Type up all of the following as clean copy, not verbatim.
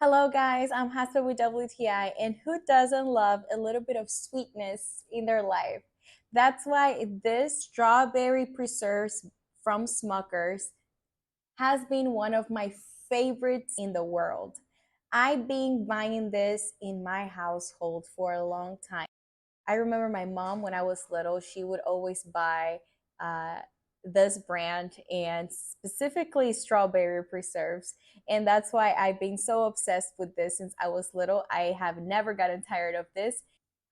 Hello, guys. I'm Hasa with WTI, and who doesn't love a little bit of sweetness in their life? That's why this strawberry preserves from Smuckers has been one of my favorites in the world. I've been buying this in my household for a long time. I remember my mom when I was little, she would always buy uh, this brand and specifically strawberry preserves. And that's why I've been so obsessed with this since I was little. I have never gotten tired of this.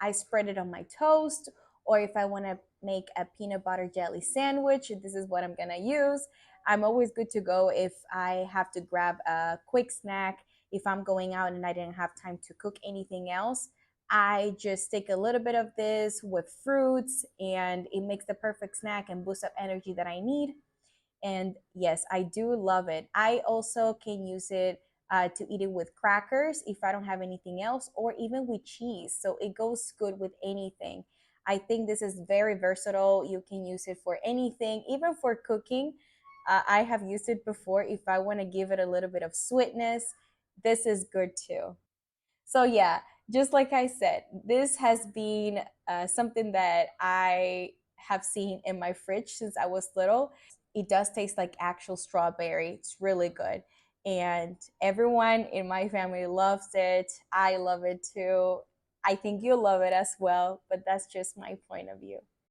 I spread it on my toast, or if I want to make a peanut butter jelly sandwich, this is what I'm going to use. I'm always good to go if I have to grab a quick snack, if I'm going out and I didn't have time to cook anything else. I just take a little bit of this with fruits and it makes the perfect snack and boosts up energy that I need. And yes, I do love it. I also can use it to eat it with crackers if I don't have anything else, or even with cheese. So it goes good with anything. I think this is very versatile. You can use it for anything, even for cooking. I have used it before if I want to give it a little bit of sweetness. This is good too. So yeah, just like I said, this has been something that I have seen in my fridge since I was little. It does taste like actual strawberry. It's really good. And everyone in my family loves it. I love it too. I think you love it as well, but that's just my point of view.